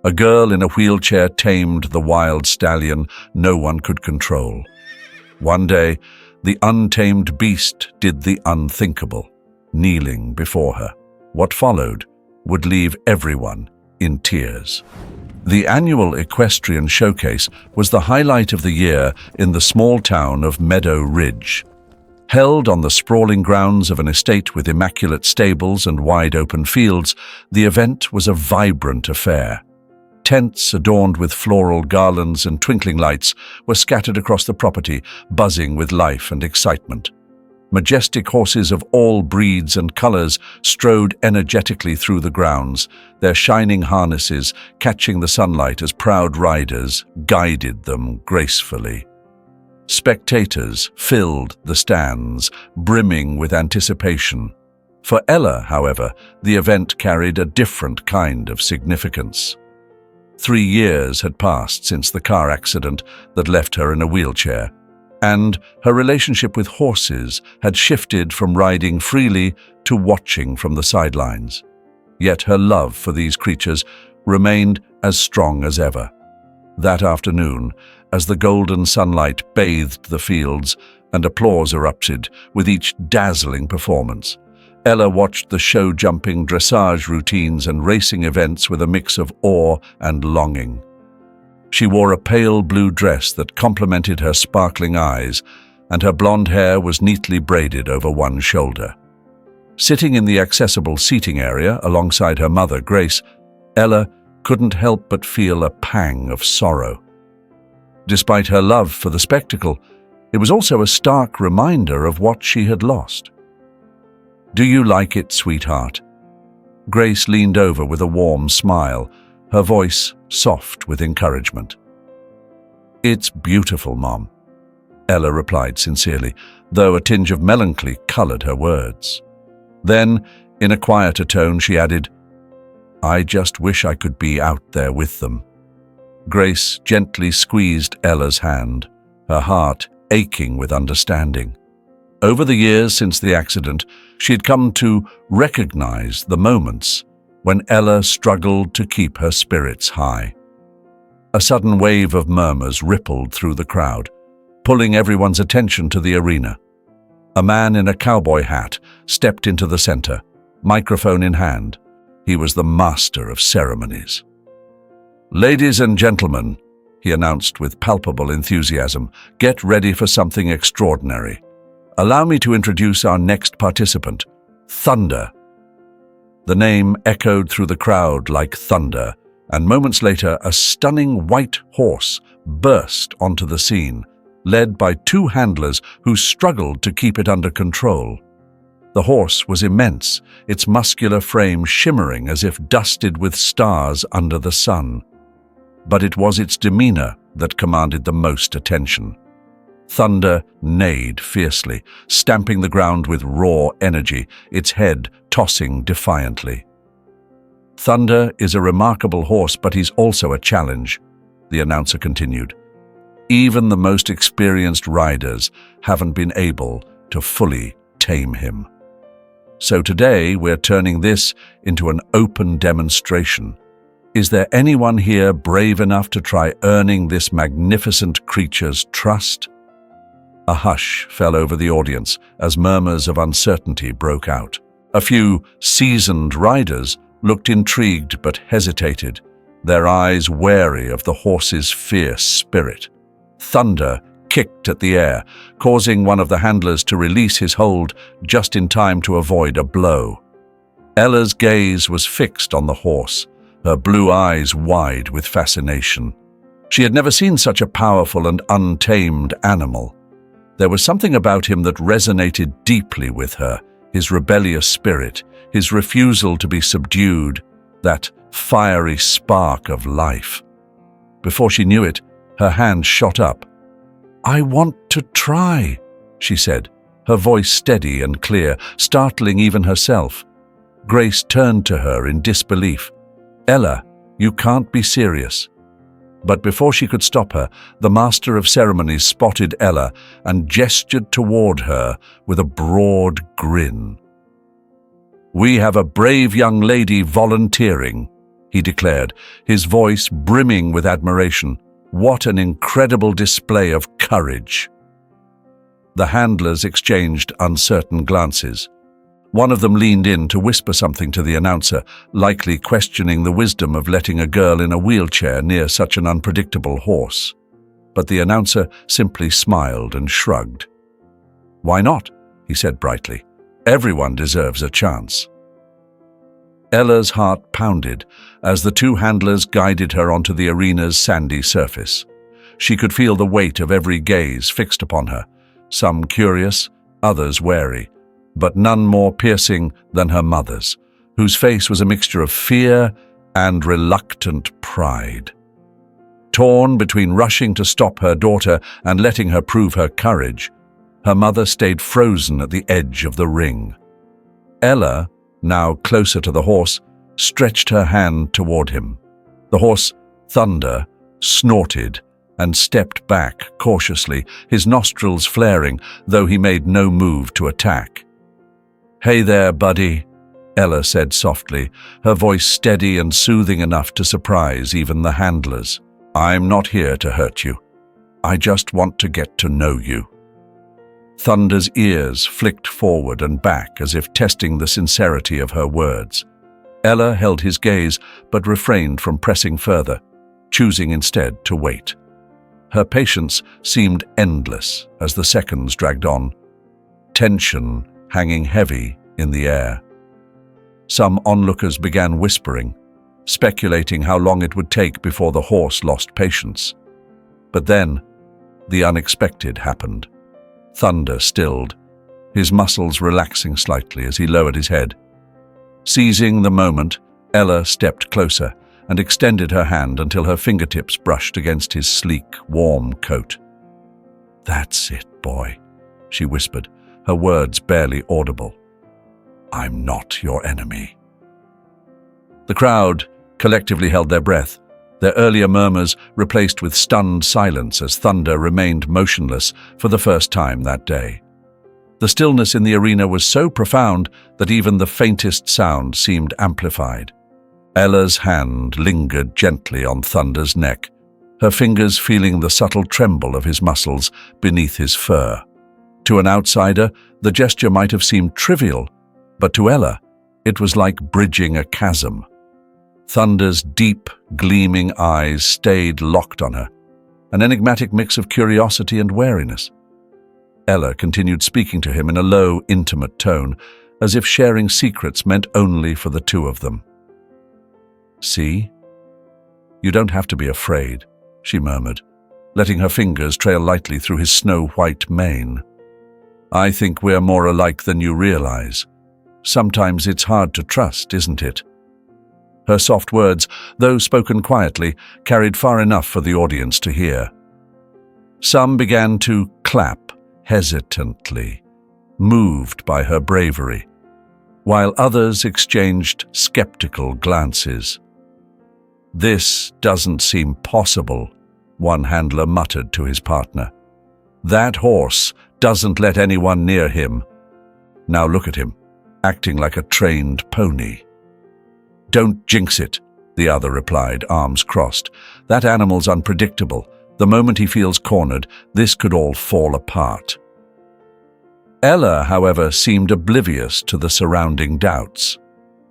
A girl in a wheelchair tamed the wild stallion no one could control. One day, the untamed beast did the unthinkable, kneeling before her. What followed would leave everyone in tears. The annual equestrian showcase was the highlight of the year in the small town of Meadow Ridge. Held on the sprawling grounds of an estate with immaculate stables and wide-open fields, the event was a vibrant affair. Tents adorned with floral garlands and twinkling lights were scattered across the property, buzzing with life and excitement. Majestic horses of all breeds and colors strode energetically through the grounds, their shining harnesses catching the sunlight as proud riders guided them gracefully. Spectators filled the stands, brimming with anticipation. For Ella, however, the event carried a different kind of significance. 3 years had passed since the car accident that left her in a wheelchair, and her relationship with horses had shifted from riding freely to watching from the sidelines. Yet her love for these creatures remained as strong as ever. That afternoon, as the golden sunlight bathed the fields and applause erupted with each dazzling performance, Ella watched the show-jumping dressage routines and racing events with a mix of awe and longing. She wore a pale blue dress that complemented her sparkling eyes, and her blonde hair was neatly braided over one shoulder. Sitting in the accessible seating area alongside her mother, Grace, Ella couldn't help but feel a pang of sorrow. Despite her love for the spectacle, it was also a stark reminder of what she had lost. "Do you like it, sweetheart?" Grace leaned over with a warm smile, her voice soft with encouragement. "It's beautiful, Mom," Ella replied sincerely, though a tinge of melancholy colored her words. Then, in a quieter tone, she added, "I just wish I could be out there with them." Grace gently squeezed Ella's hand, her heart aching with understanding. Over the years since the accident, she had come to recognize the moments when Ella struggled to keep her spirits high. A sudden wave of murmurs rippled through the crowd, pulling everyone's attention to the arena. A man in a cowboy hat stepped into the center, microphone in hand. He was the master of ceremonies. "Ladies and gentlemen," he announced with palpable enthusiasm, "get ready for something extraordinary. Allow me to introduce our next participant, Thunder." The name echoed through the crowd like thunder, and moments later, a stunning white horse burst onto the scene, led by 2 handlers who struggled to keep it under control. The horse was immense, its muscular frame shimmering as if dusted with stars under the sun. But it was its demeanor that commanded the most attention. Thunder neighed fiercely, stamping the ground with raw energy, its head tossing defiantly. "Thunder is a remarkable horse, but he's also a challenge," the announcer continued. "Even the most experienced riders haven't been able to fully tame him. So today we're turning this into an open demonstration. Is there anyone here brave enough to try earning this magnificent creature's trust?" A hush fell over the audience as murmurs of uncertainty broke out. A few seasoned riders looked intrigued but hesitated, their eyes wary of the horse's fierce spirit. Thunder kicked at the air, causing one of the handlers to release his hold just in time to avoid a blow. Ella's gaze was fixed on the horse, her blue eyes wide with fascination. She had never seen such a powerful and untamed animal. There was something about him that resonated deeply with her, his rebellious spirit, his refusal to be subdued, that fiery spark of life. Before she knew it, her hand shot up. "I want to try," she said, her voice steady and clear, startling even herself. Grace turned to her in disbelief. "Ella, you can't be serious." But before she could stop her, the master of ceremonies spotted Ella and gestured toward her with a broad grin. "We have a brave young lady volunteering," he declared, his voice brimming with admiration. "What an incredible display of courage!" The handlers exchanged uncertain glances. One of them leaned in to whisper something to the announcer, likely questioning the wisdom of letting a girl in a wheelchair near such an unpredictable horse. But the announcer simply smiled and shrugged. "Why not?" he said brightly. "Everyone deserves a chance." Ella's heart pounded as the two handlers guided her onto the arena's sandy surface. She could feel the weight of every gaze fixed upon her, some curious, others wary, but none more piercing than her mother's, whose face was a mixture of fear and reluctant pride. Torn between rushing to stop her daughter and letting her prove her courage, her mother stayed frozen at the edge of the ring. Ella, now closer to the horse, stretched her hand toward him. The horse, Thunder, snorted and stepped back cautiously, his nostrils flaring, though he made no move to attack. "Hey there, buddy," Ella said softly, her voice steady and soothing enough to surprise even the handlers. "I'm not here to hurt you. I just want to get to know you." Thunder's ears flicked forward and back as if testing the sincerity of her words. Ella held his gaze but refrained from pressing further, choosing instead to wait. Her patience seemed endless as the seconds dragged on, tension hanging heavy in the air. Some onlookers began whispering, speculating how long it would take before the horse lost patience. But then, the unexpected happened. Thunder stilled, his muscles relaxing slightly as he lowered his head. Seizing the moment, Ella stepped closer and extended her hand until her fingertips brushed against his sleek, warm coat. "That's it, boy," she whispered, her words barely audible. "I'm not your enemy." The crowd collectively held their breath, their earlier murmurs replaced with stunned silence as Thunder remained motionless for the first time that day. The stillness in the arena was so profound that even the faintest sound seemed amplified. Ella's hand lingered gently on Thunder's neck, her fingers feeling the subtle tremble of his muscles beneath his fur. To an outsider, the gesture might have seemed trivial, but to Ella, it was like bridging a chasm. Thunder's deep, gleaming eyes stayed locked on her, an enigmatic mix of curiosity and wariness. Ella continued speaking to him in a low, intimate tone, as if sharing secrets meant only for the two of them. "See? You don't have to be afraid," she murmured, letting her fingers trail lightly through his snow-white mane. "I think we're more alike than you realize. Sometimes it's hard to trust, isn't it?" Her soft words, though spoken quietly, carried far enough for the audience to hear. Some began to clap hesitantly, moved by her bravery, while others exchanged skeptical glances. "This doesn't seem possible," one handler muttered to his partner. "That horse doesn't let anyone near him. Now look at him, acting like a trained pony." "Don't jinx it," the other replied, arms crossed. "That animal's unpredictable. The moment he feels cornered, this could all fall apart." Ella, however, seemed oblivious to the surrounding doubts.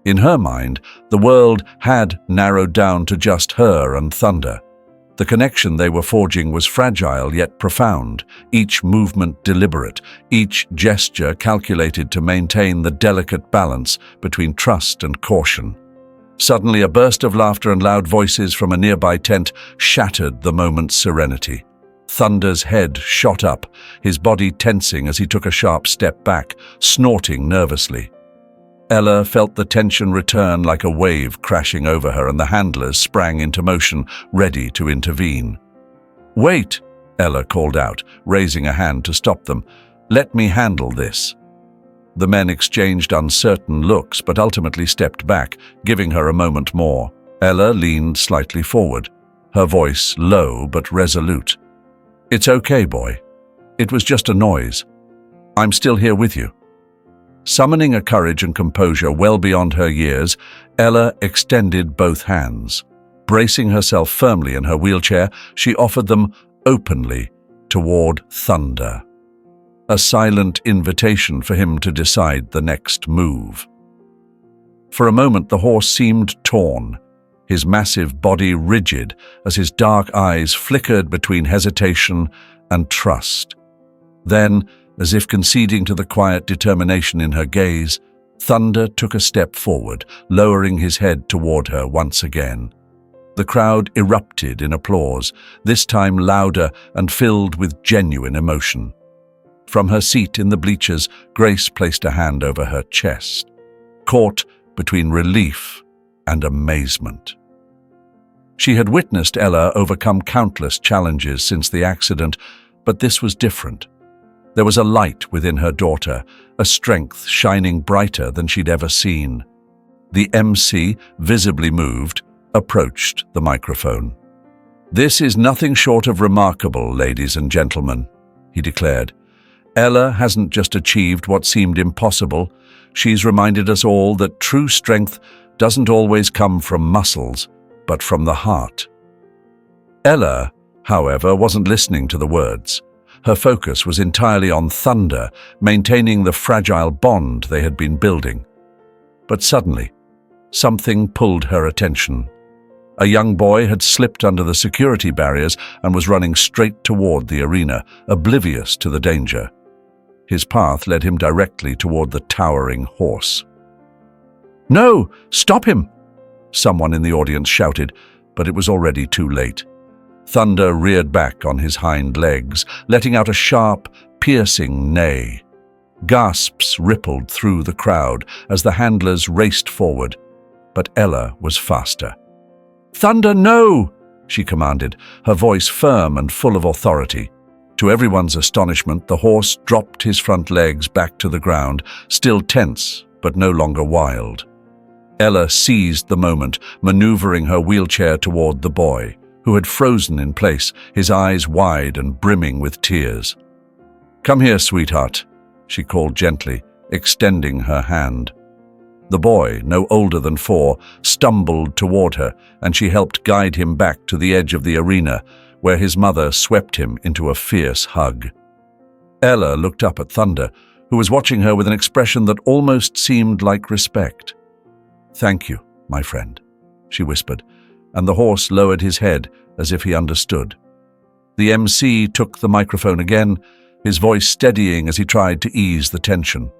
In her mind, the world had narrowed down to just her and Thunder. The connection they were forging was fragile yet profound, each movement deliberate, each gesture calculated to maintain the delicate balance between trust and caution. Suddenly, a burst of laughter and loud voices from a nearby tent shattered the moment's serenity. Thunder's head shot up, his body tensing as he took a sharp step back, snorting nervously. Ella felt the tension return like a wave crashing over her, and the handlers sprang into motion, ready to intervene. "Wait," Ella called out, raising a hand to stop them. "Let me handle this." The men exchanged uncertain looks but ultimately stepped back, giving her a moment more. Ella leaned slightly forward, her voice low but resolute. "It's okay, boy. It was just a noise. I'm still here with you." Summoning a courage and composure well beyond her years, Ella extended both hands. Bracing herself firmly in her wheelchair, she offered them openly toward Thunder. A silent invitation for him to decide the next move. For a moment, the horse seemed torn, his massive body rigid as his dark eyes flickered between hesitation and trust. Then, as if conceding to the quiet determination in her gaze, Thunder took a step forward, lowering his head toward her once again. The crowd erupted in applause, this time louder and filled with genuine emotion. From her seat in the bleachers, Grace placed a hand over her chest, caught between relief and amazement. She had witnessed Ella overcome countless challenges since the accident, but this was different. There was a light within her daughter, a strength shining brighter than she'd ever seen. The MC, visibly moved, approached the microphone. "This is nothing short of remarkable, ladies and gentlemen," he declared. "Ella hasn't just achieved what seemed impossible, she's reminded us all that true strength doesn't always come from muscles, but from the heart." Ella, however, wasn't listening to the words. Her focus was entirely on Thunder, maintaining the fragile bond they had been building. But suddenly, something pulled her attention. A young boy had slipped under the security barriers and was running straight toward the arena, oblivious to the danger. His path led him directly toward the towering horse. "No! Stop him!" someone in the audience shouted, but it was already too late. Thunder reared back on his hind legs, letting out a sharp, piercing neigh. Gasps rippled through the crowd as the handlers raced forward, but Ella was faster. "Thunder, no!" she commanded, her voice firm and full of authority. To everyone's astonishment, the horse dropped his front legs back to the ground, still tense but no longer wild. Ella seized the moment, maneuvering her wheelchair toward the boy, who had frozen in place, his eyes wide and brimming with tears. "Come here, sweetheart," she called gently, extending her hand. The boy, no older than 4, stumbled toward her, and she helped guide him back to the edge of the arena, where his mother swept him into a fierce hug. Ella looked up at Thunder, who was watching her with an expression that almost seemed like respect. "Thank you, my friend," she whispered, and the horse lowered his head as if he understood. The MC took the microphone again, his voice steadying as he tried to ease the tension.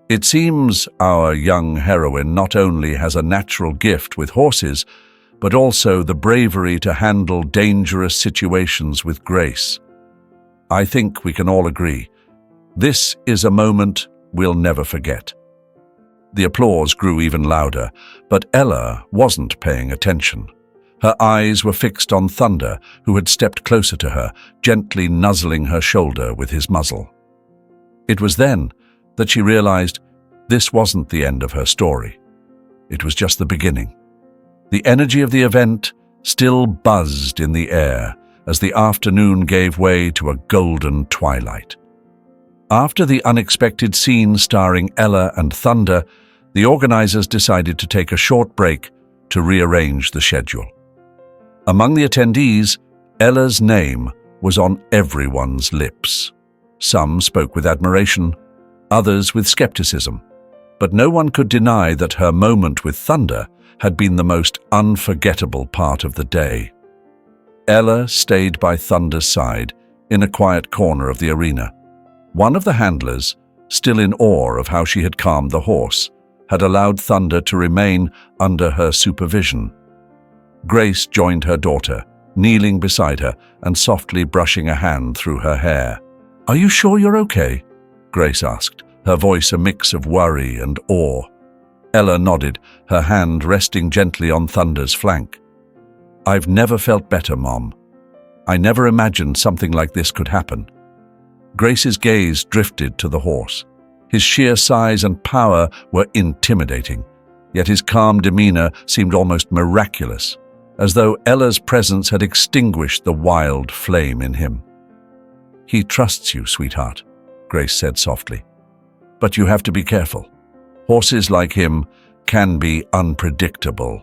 "It seems our young heroine not only has a natural gift with horses, but also the bravery to handle dangerous situations with grace. I think we can all agree. This is a moment we'll never forget." The applause grew even louder, but Ella wasn't paying attention. Her eyes were fixed on Thunder, who had stepped closer to her, gently nuzzling her shoulder with his muzzle. It was then that she realized this wasn't the end of her story. It was just the beginning. The energy of the event still buzzed in the air as the afternoon gave way to a golden twilight. After the unexpected scene starring Ella and Thunder, the organizers decided to take a short break to rearrange the schedule. Among the attendees, Ella's name was on everyone's lips. Some spoke with admiration, others with skepticism, but no one could deny that her moment with Thunder had been the most unforgettable part of the day. Ella stayed by Thunder's side in a quiet corner of the arena. One of the handlers, still in awe of how she had calmed the horse, had allowed Thunder to remain under her supervision. Grace joined her daughter, kneeling beside her and softly brushing a hand through her hair. "Are you sure you're okay?" Grace asked, her voice a mix of worry and awe. Ella nodded, her hand resting gently on Thunder's flank. "I've never felt better, Mom. I never imagined something like this could happen." Grace's gaze drifted to the horse. His sheer size and power were intimidating, yet his calm demeanor seemed almost miraculous, as though Ella's presence had extinguished the wild flame in him. "He trusts you, sweetheart," Grace said softly. but you have to be careful. Horses like him can be unpredictable."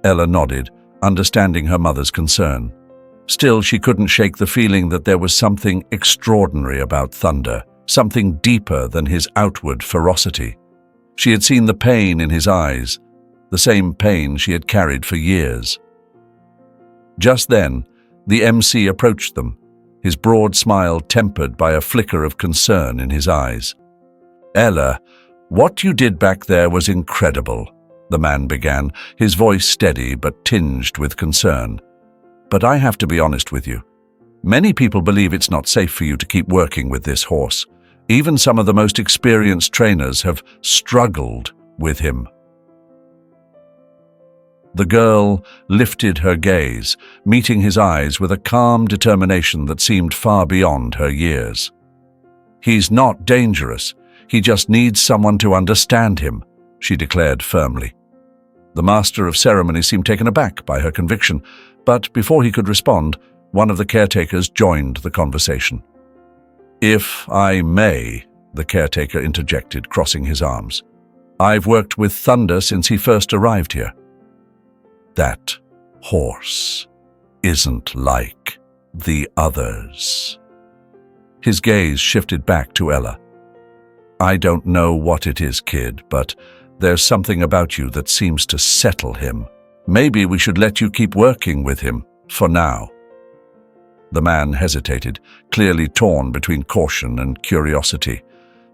Ella nodded, understanding her mother's concern. Still, she couldn't shake the feeling that there was something extraordinary about Thunder, something deeper than his outward ferocity. She had seen the pain in his eyes, the same pain she had carried for years. Just then, the MC approached them, his broad smile tempered by a flicker of concern in his eyes. "Ella, what you did back there was incredible," the man began, his voice steady but tinged with concern. "But I have to be honest with you. Many people believe it's not safe for you to keep working with this horse. Even some of the most experienced trainers have struggled with him." The girl lifted her gaze, meeting his eyes with a calm determination that seemed far beyond her years. "He's not dangerous. He just needs someone to understand him," she declared firmly. The master of ceremonies seemed taken aback by her conviction, but before he could respond, one of the caretakers joined the conversation. "If I may," the caretaker interjected, crossing his arms. "I've worked with Thunder since he first arrived here. That horse isn't like the others." His gaze shifted back to Ella. "I don't know what it is, kid, but there's something about you that seems to settle him. Maybe we should let you keep working with him, for now." The man hesitated, clearly torn between caution and curiosity.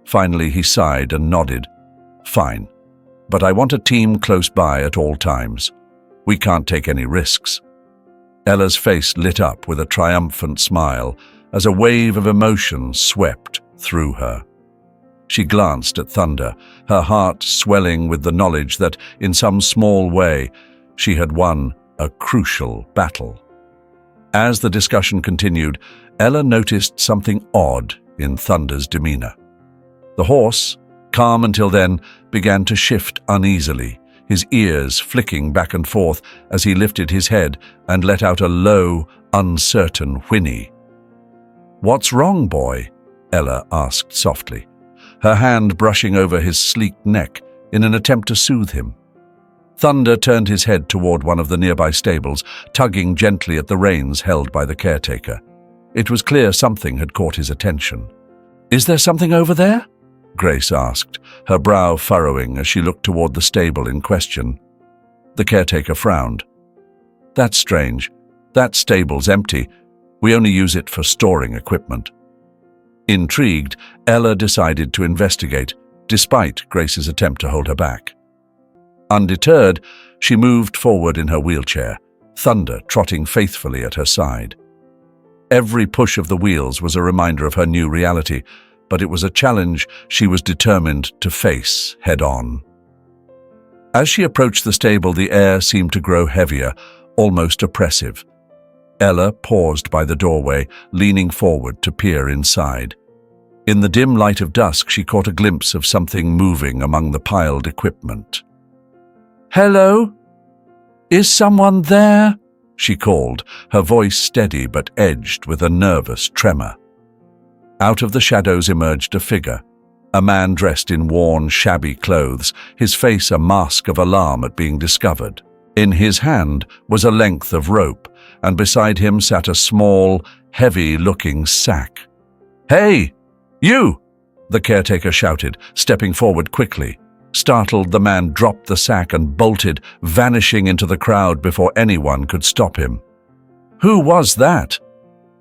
Finally, he sighed and nodded. "Fine, but I want a team close by at all times. We can't take any risks." Ella's face lit up with a triumphant smile as a wave of emotion swept through her. She glanced at Thunder, her heart swelling with the knowledge that, in some small way, she had won a crucial battle. As the discussion continued, Ella noticed something odd in Thunder's demeanor. The horse, calm until then, began to shift uneasily, his ears flicking back and forth as he lifted his head and let out a low, uncertain whinny. "What's wrong, boy?" Ella asked softly, her hand brushing over his sleek neck in an attempt to soothe him. Thunder turned his head toward one of the nearby stables, tugging gently at the reins held by the caretaker. It was clear something had caught his attention. "Is there something over there?" Grace asked, her brow furrowing as she looked toward the stable in question. The caretaker frowned. "That's strange. That stable's empty. We only use it for storing equipment." Intrigued, Ella decided to investigate, despite Grace's attempt to hold her back. Undeterred, she moved forward in her wheelchair, Thunder trotting faithfully at her side. Every push of the wheels was a reminder of her new reality, but it was a challenge she was determined to face head-on. As she approached the stable, the air seemed to grow heavier, almost oppressive. Ella paused by the doorway, leaning forward to peer inside. In the dim light of dusk, she caught a glimpse of something moving among the piled equipment. "Hello? Is someone there?" she called, her voice steady but edged with a nervous tremor. Out of the shadows emerged a figure, a man dressed in worn, shabby clothes, his face a mask of alarm at being discovered. In his hand was a length of rope, and beside him sat a small, heavy-looking sack. "Hey, you!" the caretaker shouted, stepping forward quickly. Startled, the man dropped the sack and bolted, vanishing into the crowd before anyone could stop him. "Who was that?"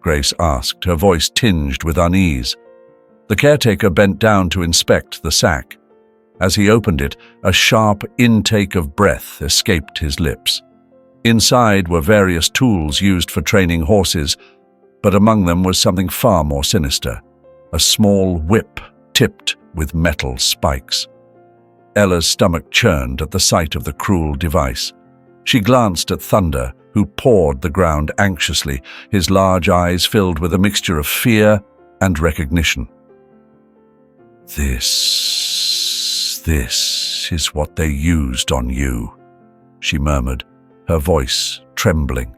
Grace asked, her voice tinged with unease. The caretaker bent down to inspect the sack. As he opened it, a sharp intake of breath escaped his lips. Inside were various tools used for training horses, but among them was something far more sinister, a small whip tipped with metal spikes. Ella's stomach churned at the sight of the cruel device. She glanced at Thunder, who pawed the ground anxiously, his large eyes filled with a mixture of fear and recognition. This is what they used on you," she murmured, her voice trembling.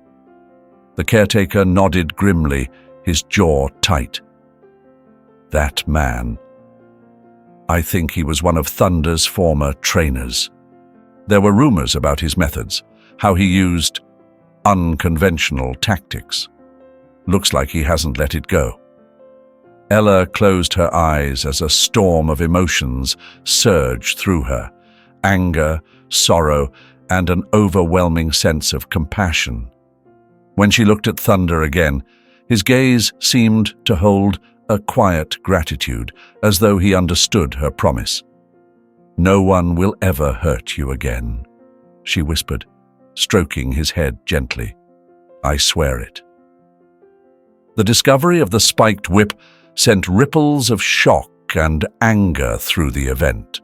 The caretaker nodded grimly, his jaw tight. "That man I think he was one of Thunder's former trainers. There were rumors about his methods, how he used unconventional tactics. Looks like he hasn't let it go. Ella closed her eyes as a storm of emotions surged through her: anger, sorrow, and an overwhelming sense of compassion. When she looked at Thunder again, his gaze seemed to hold a quiet gratitude, as though he understood her promise. "No one will ever hurt you again," she whispered, stroking his head gently. "I swear it." The discovery of the spiked whip sent ripples of shock and anger through the event.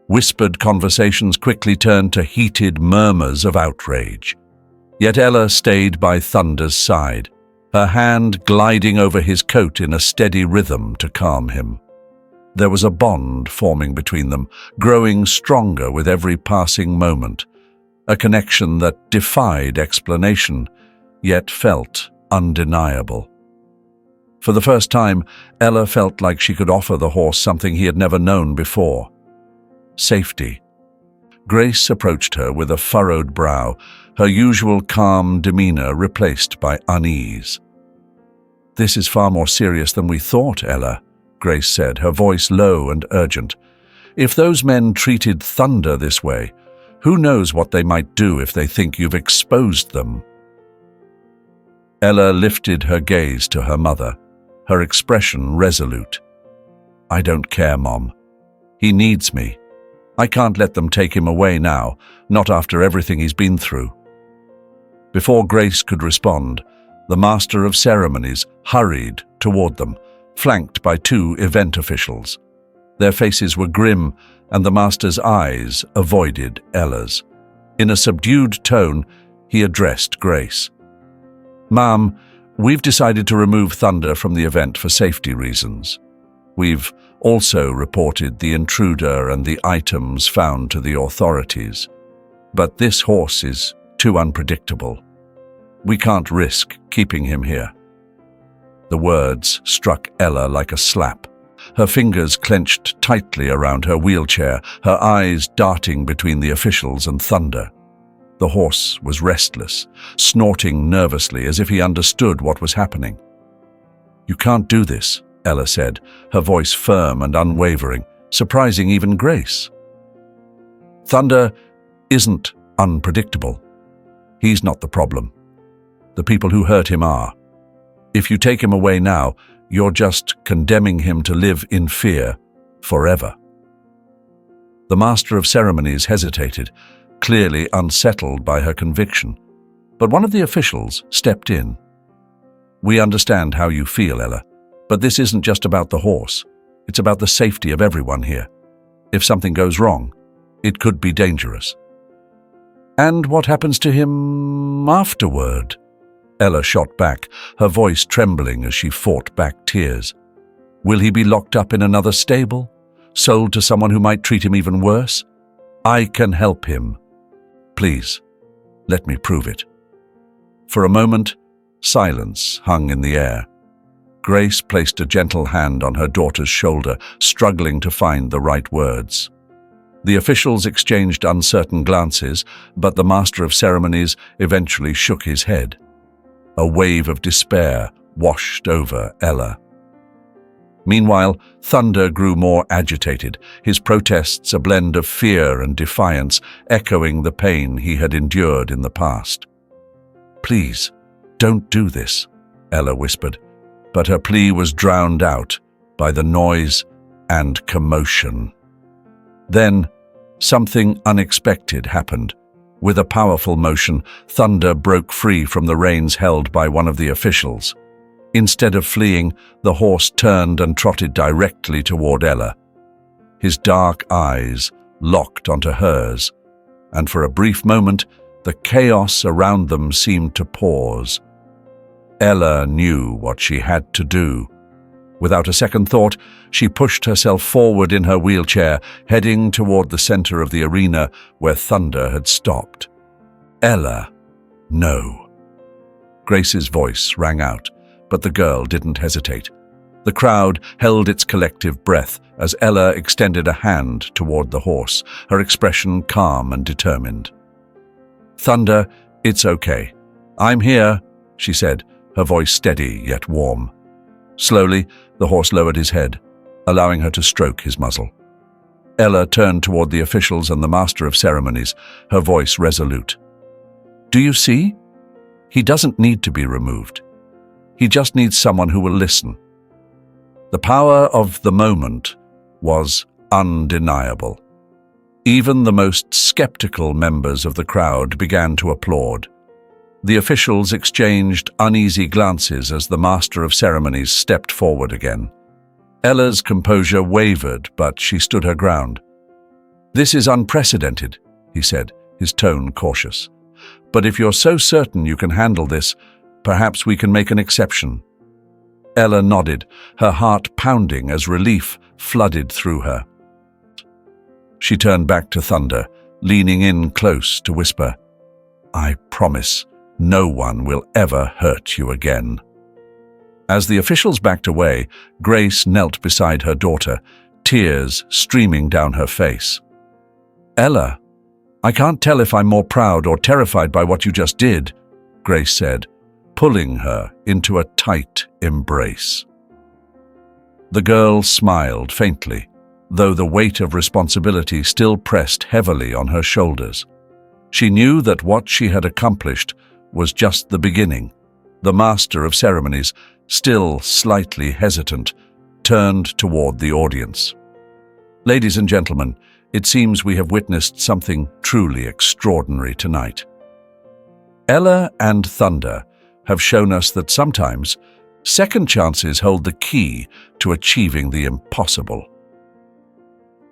Whispered conversations quickly turned to heated murmurs of outrage. Yet Ella stayed by Thunder's side, her hand gliding over his coat in a steady rhythm to calm him. There was a bond forming between them, growing stronger with every passing moment, a connection that defied explanation, yet felt undeniable. For the first time, Ella felt like she could offer the horse something he had never known before: safety. Grace approached her with a furrowed brow, her usual calm demeanor replaced by unease. "This is far more serious than we thought, Ella," Grace said, her voice low and urgent. "If those men treated Thunder this way, who knows what they might do if they think you've exposed them?" Ella lifted her gaze to her mother, her expression resolute. "I don't care, Mom. He needs me. I can't let them take him away now, not after everything he's been through." Before Grace could respond, the Master of Ceremonies hurried toward them, flanked by 2 event officials. Their faces were grim, and the Master's eyes avoided Ella's. In a subdued tone, he addressed Grace. "Ma'am, we've decided to remove Thunder from the event for safety reasons. We've also reported the intruder and the items found to the authorities. But this horse is too unpredictable. We can't risk keeping him here." The words struck Ella like a slap. Her fingers clenched tightly around her wheelchair, her eyes darting between the officials and Thunder. The horse was restless, snorting nervously as if he understood what was happening. "You can't do this," Ella said, her voice firm and unwavering, surprising even Grace. "Thunder isn't unpredictable. He's not the problem. The people who hurt him are. If you take him away now, you're just condemning him to live in fear forever." The Master of Ceremonies hesitated, clearly unsettled by her conviction, but one of the officials stepped in. "We understand how you feel, Ella, but this isn't just about the horse. It's about the safety of everyone here. If something goes wrong, it could be dangerous." "And what happens to him afterward?" Ella shot back, her voice trembling as she fought back tears. "Will he be locked up in another stable? Sold to someone who might treat him even worse? I can help him. Please, let me prove it." For a moment, silence hung in the air. Grace placed a gentle hand on her daughter's shoulder, struggling to find the right words. The officials exchanged uncertain glances, but the Master of Ceremonies eventually shook his head. A wave of despair washed over Ella. Meanwhile, Thunder grew more agitated, his protests a blend of fear and defiance, echoing the pain he had endured in the past. "Please, don't do this," Ella whispered, but her plea was drowned out by the noise and commotion. Then, something unexpected happened. With a powerful motion, Thunder broke free from the reins held by one of the officials. Instead of fleeing, the horse turned and trotted directly toward Ella. His dark eyes locked onto hers, and for a brief moment, the chaos around them seemed to pause. Ella knew what she had to do. Without a second thought, she pushed herself forward in her wheelchair, heading toward the center of the arena where Thunder had stopped. "Ella, no." Grace's voice rang out, but the girl didn't hesitate. The crowd held its collective breath as Ella extended a hand toward the horse, her expression calm and determined. "Thunder, it's okay. I'm here," she said, her voice steady yet warm. Slowly, the horse lowered his head, allowing her to stroke his muzzle. Ella turned toward the officials and the master of ceremonies, her voice resolute. "Do you see? He doesn't need to be removed. He just needs someone who will listen." The power of the moment was undeniable. Even the most skeptical members of the crowd began to applaud. The officials exchanged uneasy glances as the master of ceremonies stepped forward again. Ella's composure wavered, but she stood her ground. "This is unprecedented," he said, his tone cautious. "But if you're so certain you can handle this, perhaps we can make an exception." Ella nodded, her heart pounding as relief flooded through her. She turned back to Thunder, leaning in close to whisper, "I promise no one will ever hurt you again." As the officials backed away, Grace knelt beside her daughter, tears streaming down her face. "Ella, I can't tell if I'm more proud or terrified by what you just did," Grace said, pulling her into a tight embrace. The girl smiled faintly, though the weight of responsibility still pressed heavily on her shoulders. She knew that what she had accomplished was just the beginning. The master of ceremonies, still slightly hesitant, turned toward the audience. "Ladies and gentlemen, it seems we have witnessed something truly extraordinary tonight. Ella and Thunder have shown us that sometimes second chances hold the key to achieving the impossible."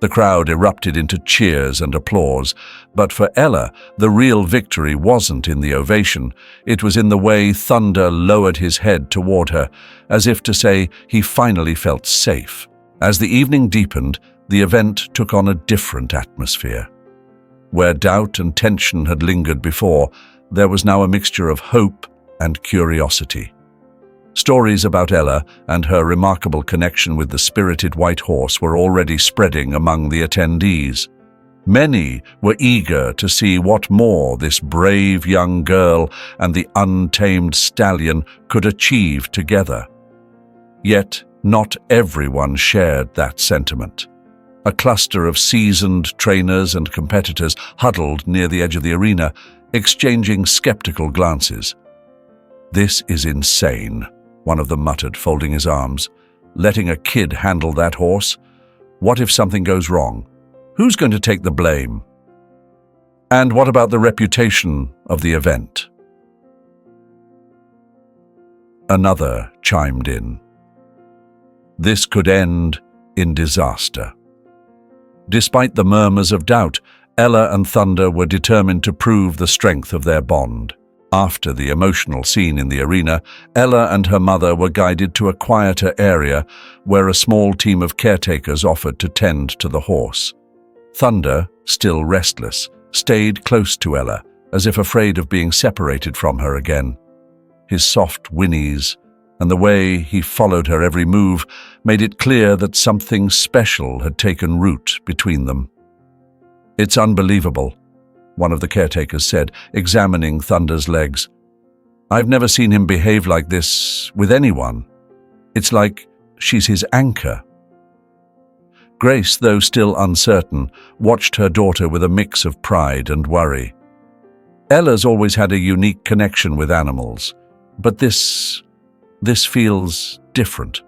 The crowd erupted into cheers and applause, but for Ella, the real victory wasn't in the ovation. It was in the way Thunder lowered his head toward her, as if to say he finally felt safe. As the evening deepened, the event took on a different atmosphere. Where doubt and tension had lingered before, there was now a mixture of hope and curiosity. Stories about Ella and her remarkable connection with the spirited white horse were already spreading among the attendees. Many were eager to see what more this brave young girl and the untamed stallion could achieve together. Yet, not everyone shared that sentiment. A cluster of seasoned trainers and competitors huddled near the edge of the arena, exchanging skeptical glances. "This is insane," one of them muttered, folding his arms. "Letting a kid handle that horse? What if something goes wrong? Who's going to take the blame? And what about the reputation of the event?" Another chimed in. "This could end in disaster." Despite the murmurs of doubt, Ella and Thunder were determined to prove the strength of their bond. After the emotional scene in the arena, Ella and her mother were guided to a quieter area where a small team of caretakers offered to tend to the horse. Thunder, still restless, stayed close to Ella, as if afraid of being separated from her again. His soft whinnies and the way he followed her every move made it clear that something special had taken root between them. "It's unbelievable," one of the caretakers said, examining Thunder's legs. "I've never seen him behave like this with anyone. It's like she's his anchor." Grace, though still uncertain, watched her daughter with a mix of pride and worry. Ella's always had a unique connection with animals, but this feels different.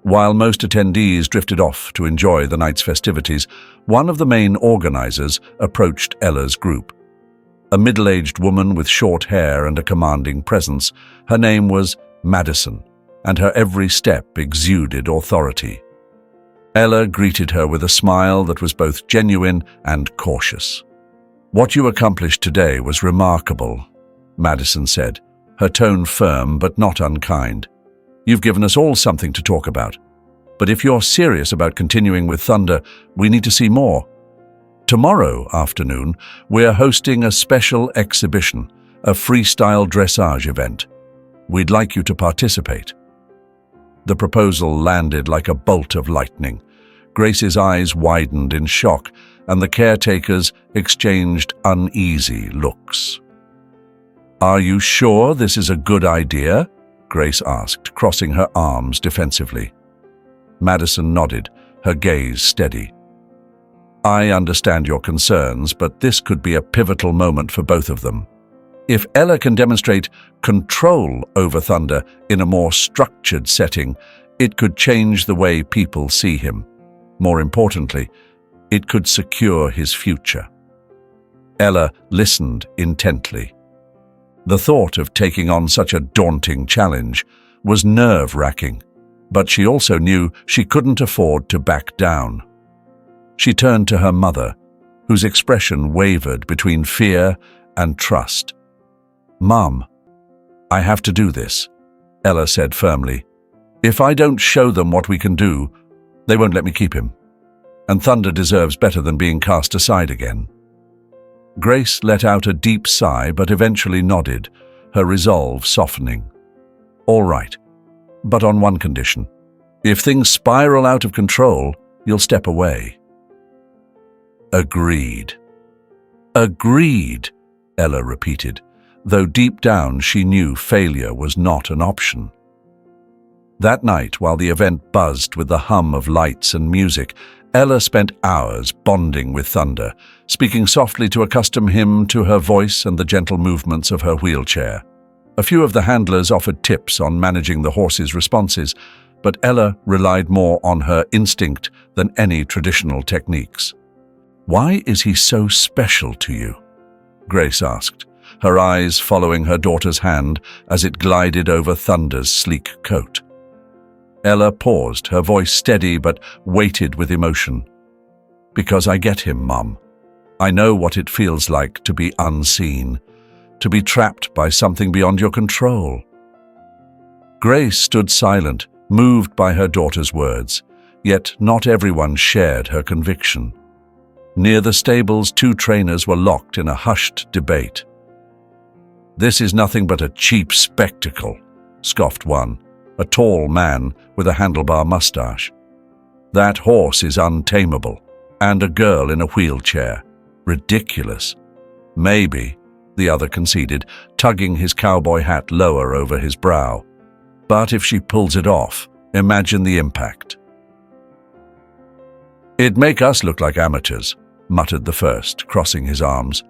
While most attendees drifted off to enjoy the night's festivities, one of the main organizers approached Ella's group. A middle-aged woman with short hair and a commanding presence, her name was Madison, and her every step exuded authority. Ella greeted her with a smile that was both genuine and cautious. "What you accomplished today was remarkable," Madison said, her tone firm but not unkind. "You've given us all something to talk about. But if you're serious about continuing with Thunder, we need to see more. Tomorrow afternoon, we're hosting a special exhibition, a freestyle dressage event. We'd like you to participate." The proposal landed like a bolt of lightning. Grace's eyes widened in shock, and the caretakers exchanged uneasy looks. "Are you sure this is a good idea?" Grace asked, crossing her arms defensively. Madison nodded, her gaze steady. "I understand your concerns, but this could be a pivotal moment for both of them. If Ella can demonstrate control over Thunder in a more structured setting, it could change the way people see him. More importantly, it could secure his future." Ella listened intently. The thought of taking on such a daunting challenge was nerve-wracking, but she also knew she couldn't afford to back down. She turned to her mother, whose expression wavered between fear and trust. "Mom, I have to do this," Ella said firmly. "If I don't show them what we can do, they won't let me keep him. And Thunder deserves better than being cast aside again." Grace let out a deep sigh but eventually nodded, her resolve softening. "All right, but on one condition. If things spiral out of control, you'll step away." "Agreed." "Agreed," Ella repeated, though deep down she knew failure was not an option. That night, while the event buzzed with the hum of lights and music, Ella spent hours bonding with Thunder, speaking softly to accustom him to her voice and the gentle movements of her wheelchair. A few of the handlers offered tips on managing the horse's responses, but Ella relied more on her instinct than any traditional techniques. "Why is he so special to you?" Grace asked, her eyes following her daughter's hand as it glided over Thunder's sleek coat. Ella paused, her voice steady but weighted with emotion. "Because I get him, Mom. I know what it feels like to be unseen, to be trapped by something beyond your control." Grace stood silent, moved by her daughter's words, yet not everyone shared her conviction. Near the stables, two trainers were locked in a hushed debate. "This is nothing but a cheap spectacle," scoffed one, a tall man with a handlebar mustache. "That horse is untamable, and a girl in a wheelchair. Ridiculous." "Maybe," the other conceded, tugging his cowboy hat lower over his brow. "But if she pulls it off, imagine the impact." "It'd make us look like amateurs," muttered the first, crossing his arms.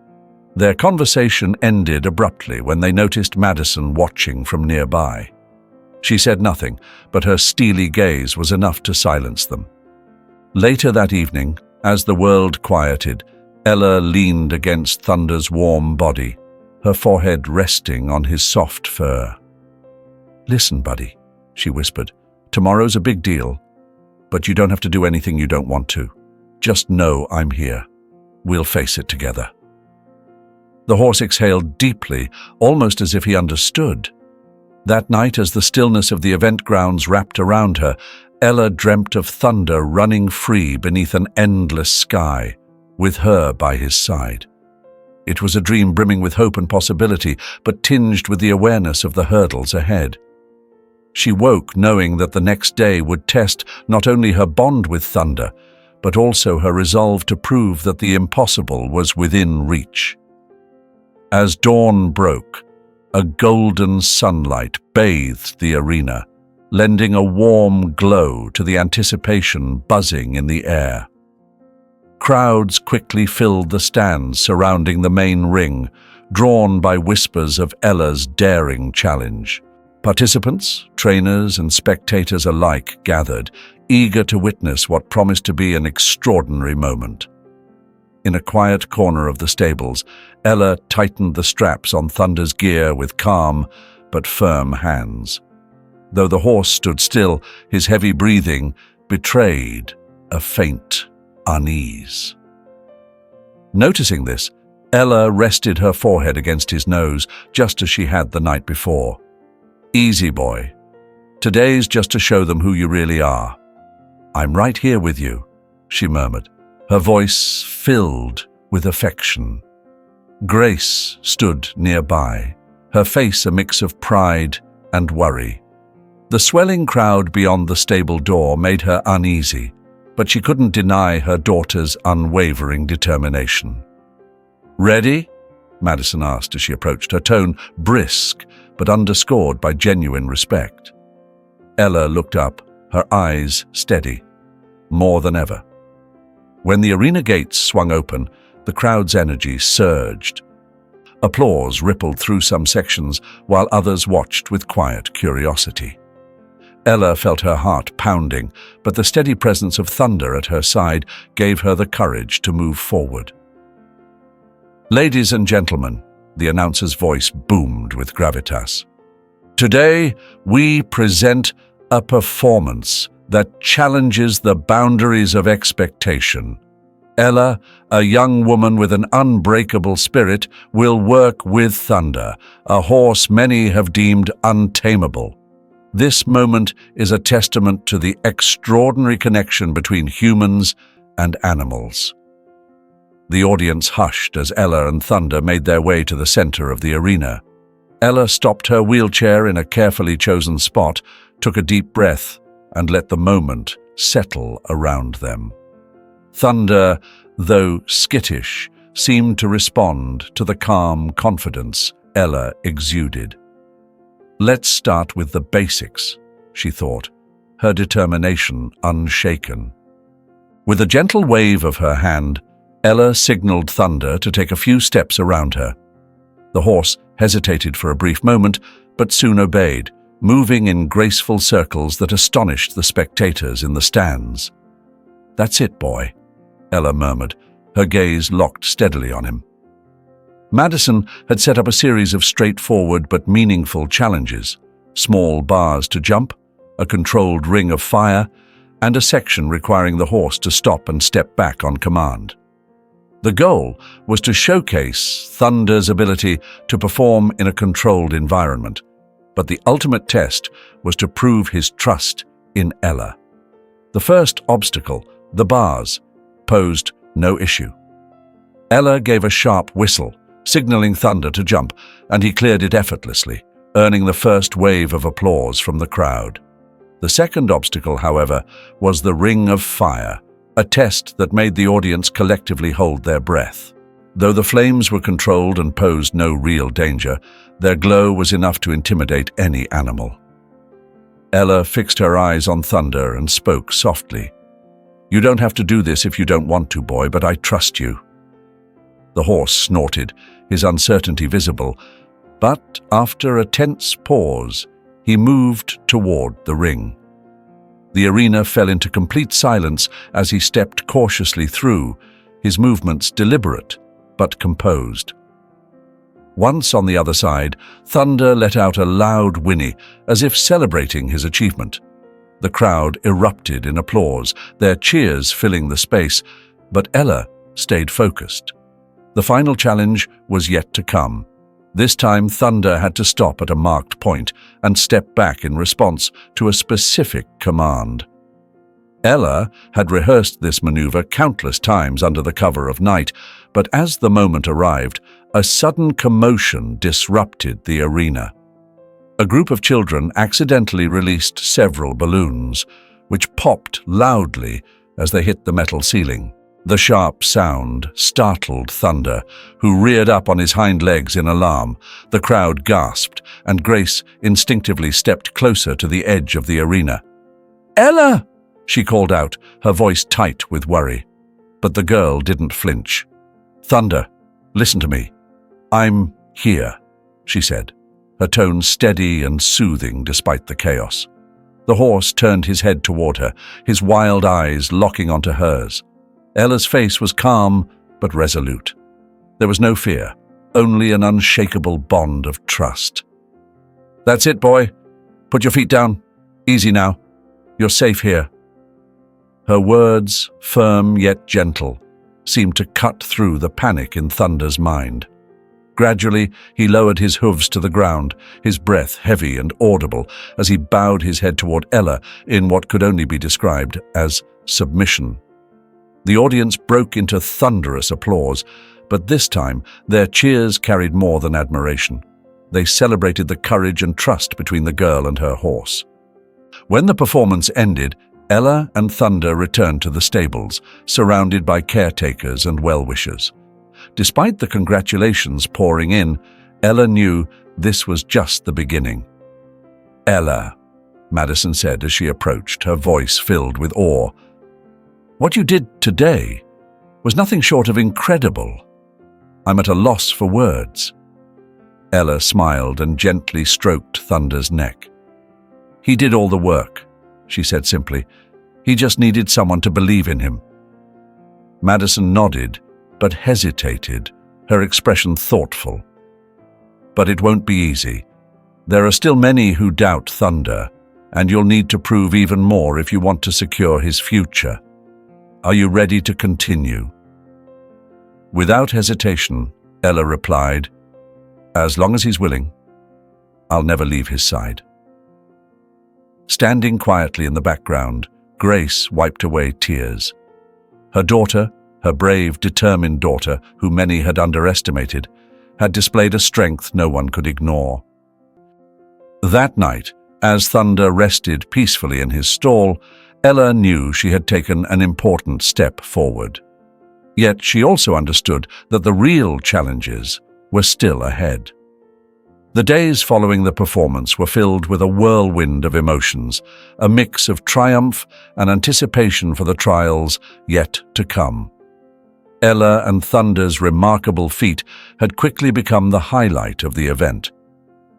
Their conversation ended abruptly when they noticed Madison watching from nearby. She said nothing, but her steely gaze was enough to silence them. Later that evening, as the world quieted, Ella leaned against Thunder's warm body, her forehead resting on his soft fur. "Listen, buddy," she whispered. "Tomorrow's a big deal, but you don't have to do anything you don't want to. Just know I'm here. We'll face it together." The horse exhaled deeply, almost as if he understood. That night, as the stillness of the event grounds wrapped around her, Ella dreamt of Thunder running free beneath an endless sky, with her by his side. It was a dream brimming with hope and possibility, but tinged with the awareness of the hurdles ahead. She woke knowing that the next day would test not only her bond with Thunder, but also her resolve to prove that the impossible was within reach. As dawn broke, a golden sunlight bathed the arena, lending a warm glow to the anticipation buzzing in the air. Crowds quickly filled the stands surrounding the main ring, drawn by whispers of Ella's daring challenge. Participants, trainers, and spectators alike gathered, eager to witness what promised to be an extraordinary moment. In a quiet corner of the stables, Ella tightened the straps on Thunder's gear with calm but firm hands. Though the horse stood still, his heavy breathing betrayed a faint unease. Noticing this, Ella rested her forehead against his nose, just as she had the night before. "Easy, boy. Today's just to show them who you really are. I'm right here with you," she murmured, her voice filled with affection. Grace stood nearby, her face a mix of pride and worry. The swelling crowd beyond the stable door made her uneasy, but she couldn't deny her daughter's unwavering determination. "Ready?" Madison asked as she approached, her tone brisk but underscored by genuine respect. Ella looked up, her eyes steady, more than ever. When the arena gates swung open, the crowd's energy surged. Applause rippled through some sections while others watched with quiet curiosity. Ella felt her heart pounding, but the steady presence of Thunder at her side gave her the courage to move forward. "Ladies and gentlemen," the announcer's voice boomed with gravitas. "Today we present a performance that challenges the boundaries of expectation. Ella, a young woman with an unbreakable spirit, will work with Thunder, a horse many have deemed untamable. This moment is a testament to the extraordinary connection between humans and animals." The audience hushed as Ella and Thunder made their way to the center of the arena. Ella stopped her wheelchair in a carefully chosen spot, took a deep breath, and let the moment settle around them. Thunder, though skittish, seemed to respond to the calm confidence Ella exuded. "Let's start with the basics," she thought, her determination unshaken. With a gentle wave of her hand, Ella signaled Thunder to take a few steps around her. The horse hesitated for a brief moment, but soon obeyed, moving in graceful circles that astonished the spectators in the stands. "That's it, boy," Ella murmured, her gaze locked steadily on him. Madison had set up a series of straightforward but meaningful challenges: small bars to jump, a controlled ring of fire, and a section requiring the horse to stop and step back on command. The goal was to showcase Thunder's ability to perform in a controlled environment, but the ultimate test was to prove his trust in Ella. The first obstacle, the bars, posed no issue. Ella gave a sharp whistle, signaling Thunder to jump, and he cleared it effortlessly, earning the first wave of applause from the crowd. The second obstacle, however, was the ring of fire, a test that made the audience collectively hold their breath. Though the flames were controlled and posed no real danger, their glow was enough to intimidate any animal. Ella fixed her eyes on Thunder and spoke softly. "You don't have to do this if you don't want to, boy, but I trust you." The horse snorted, his uncertainty visible, but after a tense pause, he moved toward the ring. The arena fell into complete silence as he stepped cautiously through, his movements deliberate but composed. Once on the other side, Thunder let out a loud whinny, as if celebrating his achievement. The crowd erupted in applause, their cheers filling the space, but Ella stayed focused. The final challenge was yet to come. This time, Thunder had to stop at a marked point and step back in response to a specific command. Ella had rehearsed this maneuver countless times under the cover of night, but as the moment arrived, a sudden commotion disrupted the arena. A group of children accidentally released several balloons, which popped loudly as they hit the metal ceiling. The sharp sound startled Thunder, who reared up on his hind legs in alarm. The crowd gasped, and Grace instinctively stepped closer to the edge of the arena. "Ella!" she called out, her voice tight with worry. But the girl didn't flinch. "Thunder, listen to me. I'm here," she said, her tone steady and soothing despite the chaos. The horse turned his head toward her, his wild eyes locking onto hers. Ella's face was calm but resolute. There was no fear, only an unshakable bond of trust. "That's it, boy. Put your feet down. Easy now. You're safe here." Her words, firm yet gentle, seemed to cut through the panic in Thunder's mind. Gradually, he lowered his hooves to the ground, his breath heavy and audible as he bowed his head toward Ella in what could only be described as submission. The audience broke into thunderous applause, but this time their cheers carried more than admiration. They celebrated the courage and trust between the girl and her horse. When the performance ended, Ella and Thunder returned to the stables, surrounded by caretakers and well-wishers. Despite the congratulations pouring in, Ella knew this was just the beginning. "Ella," Madison said as she approached, her voice filled with awe, "what you did today was nothing short of incredible. I'm at a loss for words." Ella smiled and gently stroked Thunder's neck. "He did all the work," she said simply. "He just needed someone to believe in him." Madison nodded, but hesitated, her expression thoughtful. "But it won't be easy. There are still many who doubt Thunder, and you'll need to prove even more if you want to secure his future. Are you ready to continue?" Without hesitation, Ella replied, "As long as he's willing, I'll never leave his side." Standing quietly in the background, Grace wiped away tears. Her daughter, her brave, determined daughter, who many had underestimated, had displayed a strength no one could ignore. That night, as Thunder rested peacefully in his stall, Ella knew she had taken an important step forward. Yet she also understood that the real challenges were still ahead. The days following the performance were filled with a whirlwind of emotions, a mix of triumph and anticipation for the trials yet to come. Ella and Thunder's remarkable feat had quickly become the highlight of the event.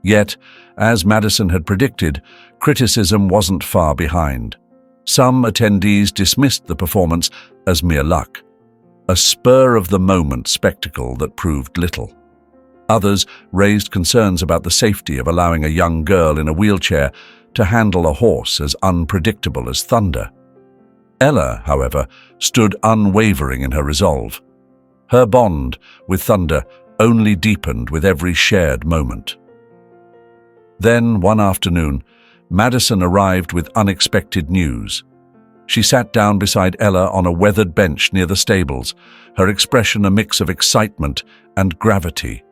Yet, as Madison had predicted, criticism wasn't far behind. Some attendees dismissed the performance as mere luck, a spur-of-the-moment spectacle that proved little. Others raised concerns about the safety of allowing a young girl in a wheelchair to handle a horse as unpredictable as Thunder. Ella, however, stood unwavering in her resolve. Her bond with Thunder only deepened with every shared moment. Then, one afternoon, Madison arrived with unexpected news. She sat down beside Ella on a weathered bench near the stables, her expression a mix of excitement and gravity.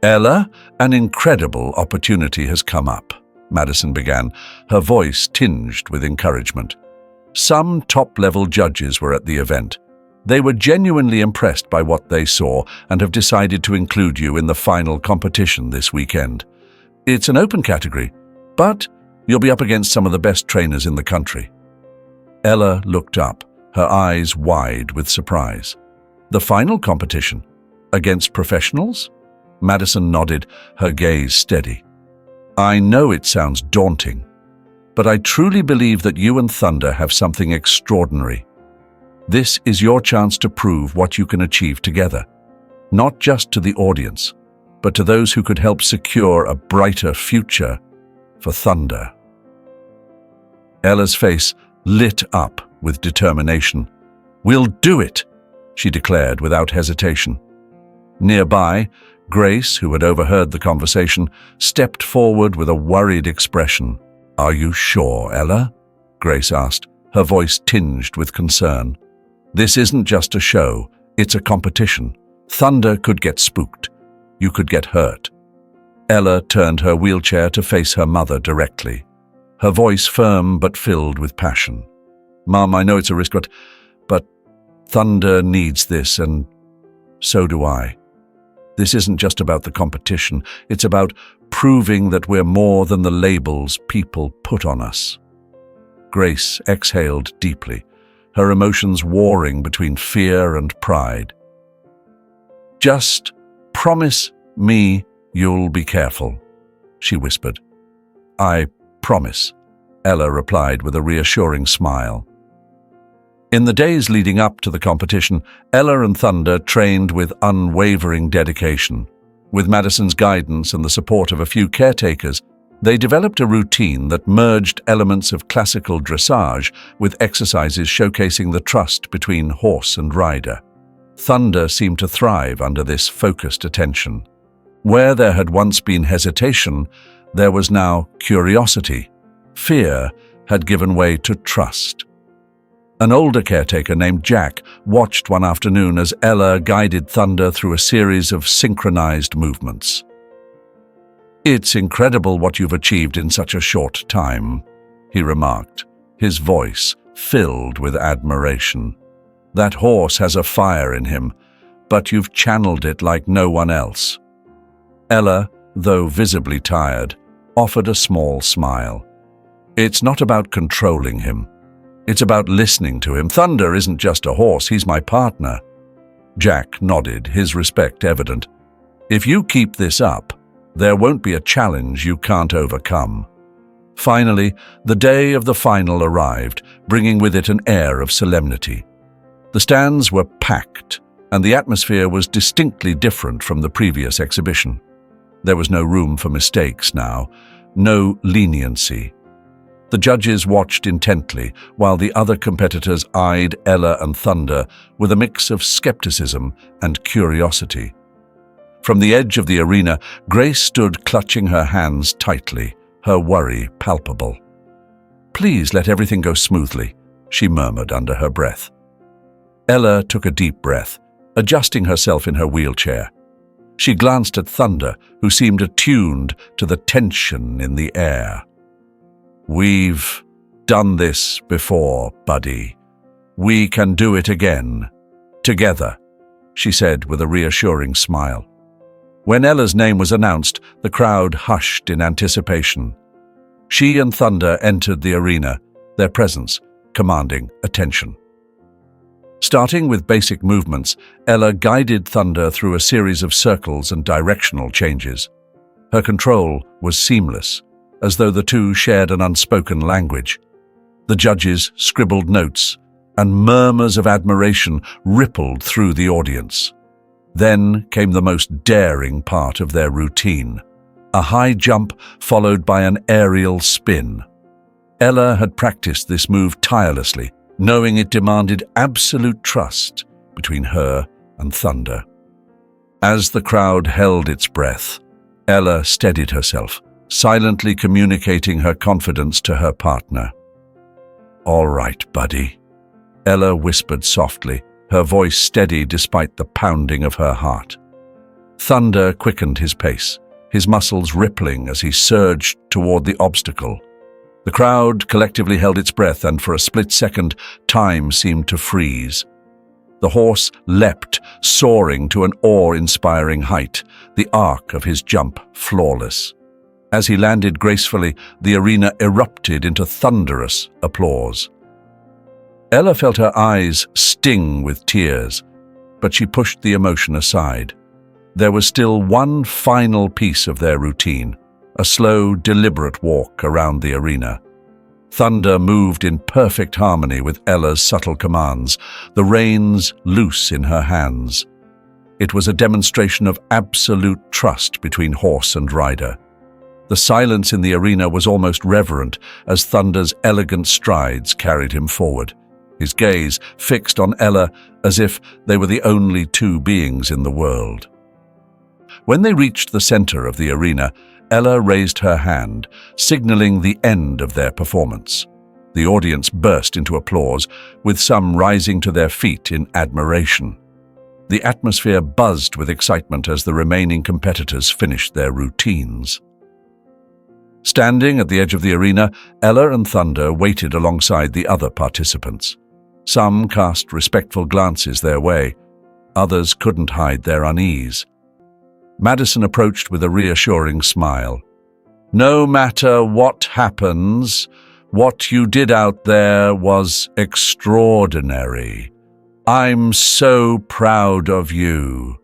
"Ella, an incredible opportunity has come up," Madison began, her voice tinged with encouragement. Some top-level judges were at the event. They were genuinely impressed by what they saw and have decided to include you in the final competition this weekend. It's an open category, but you'll be up against some of the best trainers in the country. Ella looked up, her eyes wide with surprise. "The final competition? Against professionals?" Madison nodded, her gaze steady. "I know it sounds daunting, but I truly believe that you and Thunder have something extraordinary. This is your chance to prove what you can achieve together, not just to the audience, but to those who could help secure a brighter future for Thunder." Ella's face lit up with determination. "We'll do it," she declared without hesitation. Nearby, Grace, who had overheard the conversation, stepped forward with a worried expression. "Are you sure, Ella?" Grace asked, her voice tinged with concern. "This isn't just a show, it's a competition. Thunder could get spooked. You could get hurt." Ella turned her wheelchair to face her mother directly, her voice firm but filled with passion. "Mom, I know it's a risk, but Thunder needs this, and so do I. This isn't just about the competition, it's about proving that we're more than the labels people put on us." Grace exhaled deeply, her emotions warring between fear and pride. "Just promise me you'll be careful," she whispered. "I promise," Ella replied with a reassuring smile. In the days leading up to the competition, Ella and Thunder trained with unwavering dedication. With Madison's guidance and the support of a few caretakers, they developed a routine that merged elements of classical dressage with exercises showcasing the trust between horse and rider. Thunder seemed to thrive under this focused attention. Where there had once been hesitation, there was now curiosity. Fear had given way to trust. An older caretaker named Jack watched one afternoon as Ella guided Thunder through a series of synchronized movements. "It's incredible what you've achieved in such a short time," he remarked, his voice filled with admiration. "That horse has a fire in him, but you've channeled it like no one else." Ella, though visibly tired, offered a small smile. "It's not about controlling him. It's about listening to him. Thunder isn't just a horse, he's my partner." Jack nodded, his respect evident. "If you keep this up, there won't be a challenge you can't overcome." Finally, the day of the final arrived, bringing with it an air of solemnity. The stands were packed, and the atmosphere was distinctly different from the previous exhibition. There was no room for mistakes now, no leniency. The judges watched intently, while the other competitors eyed Ella and Thunder with a mix of skepticism and curiosity. From the edge of the arena, Grace stood clutching her hands tightly, her worry palpable. "Please let everything go smoothly," she murmured under her breath. Ella took a deep breath, adjusting herself in her wheelchair. She glanced at Thunder, who seemed attuned to the tension in the air. "We've done this before, buddy. We can do it again. Together," she said with a reassuring smile. When Ella's name was announced, the crowd hushed in anticipation. She and Thunder entered the arena, their presence commanding attention. Starting with basic movements, Ella guided Thunder through a series of circles and directional changes. Her control was seamless, as though the two shared an unspoken language. The judges scribbled notes, and murmurs of admiration rippled through the audience. Then came the most daring part of their routine, a high jump followed by an aerial spin. Ella had practiced this move tirelessly, knowing it demanded absolute trust between her and Thunder. As the crowd held its breath, Ella steadied herself, silently communicating her confidence to her partner. "All right, buddy," Ella whispered softly, her voice steady despite the pounding of her heart. Thunder quickened his pace, his muscles rippling as he surged toward the obstacle. The crowd collectively held its breath, and for a split second, time seemed to freeze. The horse leapt, soaring to an awe-inspiring height, the arc of his jump flawless. As he landed gracefully, the arena erupted into thunderous applause. Ella felt her eyes sting with tears, but she pushed the emotion aside. There was still one final piece of their routine, a slow, deliberate walk around the arena. Thunder moved in perfect harmony with Ella's subtle commands, the reins loose in her hands. It was a demonstration of absolute trust between horse and rider. The silence in the arena was almost reverent as Thunder's elegant strides carried him forward, his gaze fixed on Ella as if they were the only two beings in the world. When they reached the center of the arena, Ella raised her hand, signaling the end of their performance. The audience burst into applause, with some rising to their feet in admiration. The atmosphere buzzed with excitement as the remaining competitors finished their routines. Standing at the edge of the arena, Ella and Thunder waited alongside the other participants. Some cast respectful glances their way. Others couldn't hide their unease. Madison approached with a reassuring smile. "No matter what happens, what you did out there was extraordinary. I'm so proud of you."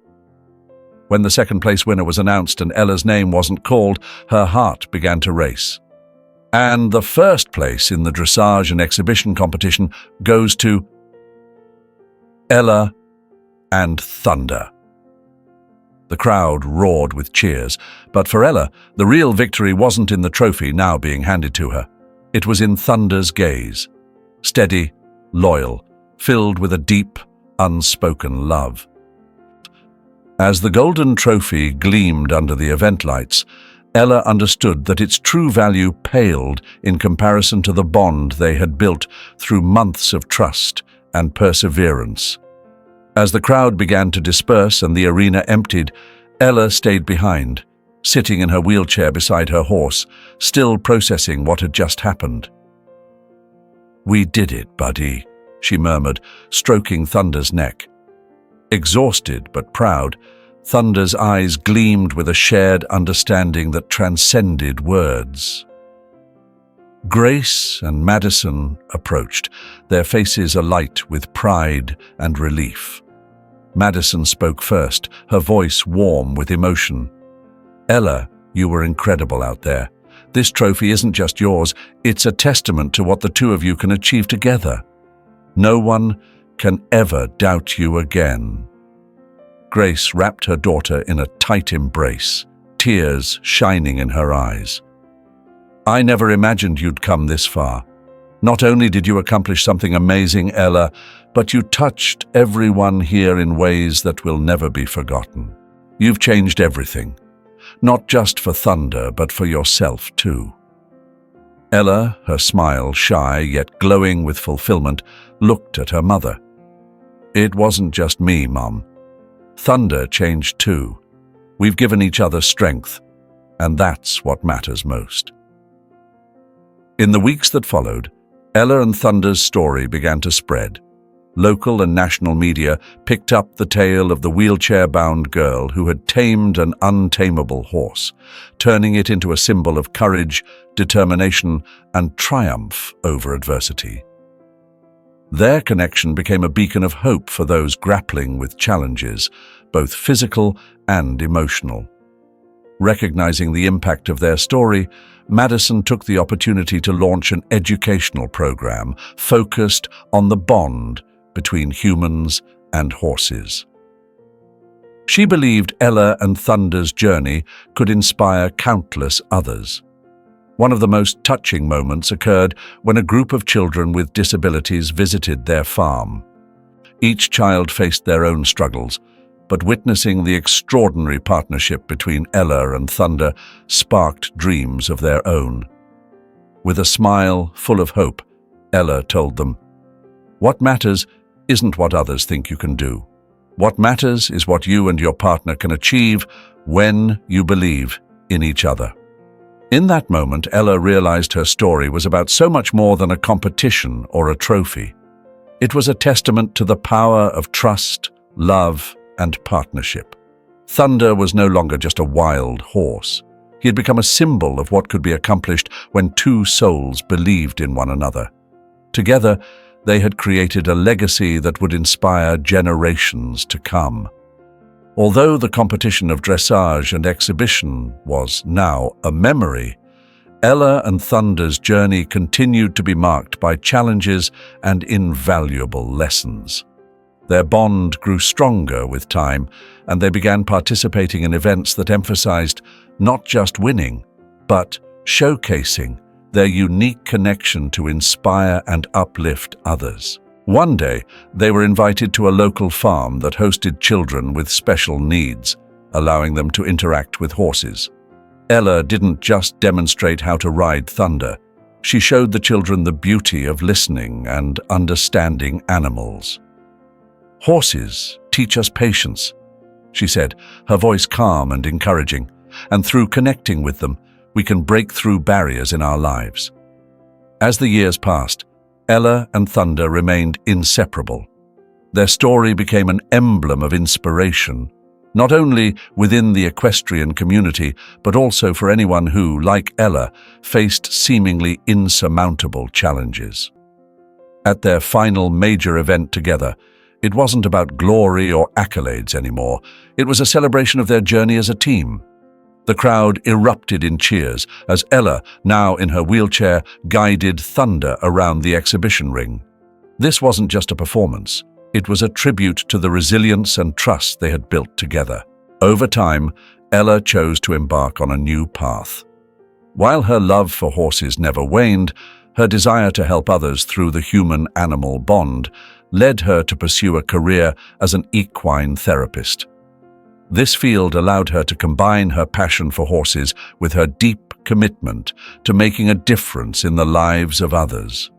When the second-place winner was announced and Ella's name wasn't called, her heart began to race. And the first place in the dressage and exhibition competition goes to Ella and Thunder. The crowd roared with cheers, but for Ella, the real victory wasn't in the trophy now being handed to her. It was in Thunder's gaze, steady, loyal, filled with a deep, unspoken love. As the golden trophy gleamed under the event lights, Ella understood that its true value paled in comparison to the bond they had built through months of trust and perseverance. As the crowd began to disperse and the arena emptied, Ella stayed behind, sitting in her wheelchair beside her horse, still processing what had just happened. "We did it, buddy," she murmured, stroking Thunder's neck. Exhausted but proud, Thunder's eyes gleamed with a shared understanding that transcended words. Grace and Madison approached, their faces alight with pride and relief. Madison spoke first, her voice warm with emotion. "Ella, you were incredible out there. This trophy isn't just yours, it's a testament to what the two of you can achieve together. No one can ever doubt you again." Grace wrapped her daughter in a tight embrace, tears shining in her eyes. "I never imagined you'd come this far. Not only did you accomplish something amazing, Ella, but you touched everyone here in ways that will never be forgotten. You've changed everything, not just for Thunder, but for yourself too." Ella, her smile shy yet glowing with fulfillment, looked at her mother. "It wasn't just me, Mom. Thunder changed too. We've given each other strength, and that's what matters most." In the weeks that followed, Ella and Thunder's story began to spread. Local and national media picked up the tale of the wheelchair-bound girl who had tamed an untamable horse, turning it into a symbol of courage, determination, and triumph over adversity. Their connection became a beacon of hope for those grappling with challenges, both physical and emotional. Recognizing the impact of their story, Madison took the opportunity to launch an educational program focused on the bond between humans and horses. She believed Ella and Thunder's journey could inspire countless others. One of the most touching moments occurred when a group of children with disabilities visited their farm. Each child faced their own struggles, but witnessing the extraordinary partnership between Ella and Thunder sparked dreams of their own. With a smile full of hope, Ella told them, "What matters isn't what others think you can do. What matters is what you and your partner can achieve when you believe in each other." In that moment, Ella realized her story was about so much more than a competition or a trophy. It was a testament to the power of trust, love, and partnership. Thunder was no longer just a wild horse. He had become a symbol of what could be accomplished when two souls believed in one another. Together, they had created a legacy that would inspire generations to come. Although the competition of dressage and exhibition was now a memory, Ella and Thunder's journey continued to be marked by challenges and invaluable lessons. Their bond grew stronger with time, and they began participating in events that emphasized not just winning, but showcasing their unique connection to inspire and uplift others. One day, they were invited to a local farm that hosted children with special needs, allowing them to interact with horses. Ella didn't just demonstrate how to ride Thunder. She showed the children the beauty of listening and understanding animals. "Horses teach us patience," she said, her voice calm and encouraging, "and through connecting with them, we can break through barriers in our lives." As the years passed, Ella and Thunder remained inseparable. Their story became an emblem of inspiration, not only within the equestrian community, but also for anyone who, like Ella, faced seemingly insurmountable challenges. At their final major event together, it wasn't about glory or accolades anymore. It was a celebration of their journey as a team. The crowd erupted in cheers as Ella, now in her wheelchair, guided Thunder around the exhibition ring. This wasn't just a performance. It was a tribute to the resilience and trust they had built together. Over time, Ella chose to embark on a new path. While her love for horses never waned, her desire to help others through the human-animal bond led her to pursue a career as an equine therapist. This field allowed her to combine her passion for horses with her deep commitment to making a difference in the lives of others.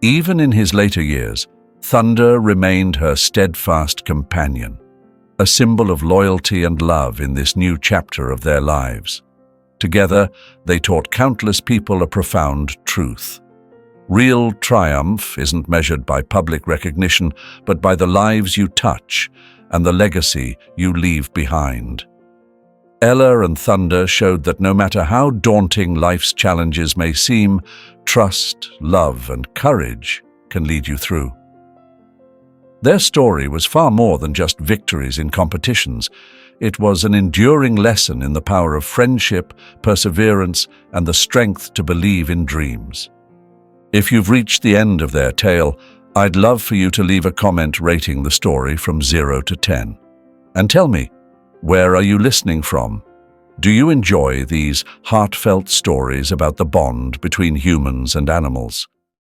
Even in his later years, Thunder remained her steadfast companion, a symbol of loyalty and love in this new chapter of their lives. Together, they taught countless people a profound truth. Real triumph isn't measured by public recognition, but by the lives you touch and the legacy you leave behind. Ella and Thunder showed that no matter how daunting life's challenges may seem, trust, love, and courage can lead you through. Their story was far more than just victories in competitions. It was an enduring lesson in the power of friendship, perseverance, and the strength to believe in dreams. If you've reached the end of their tale, I'd love for you to leave a comment rating the story from 0 to 10. And tell me, where are you listening from? Do you enjoy these heartfelt stories about the bond between humans and animals?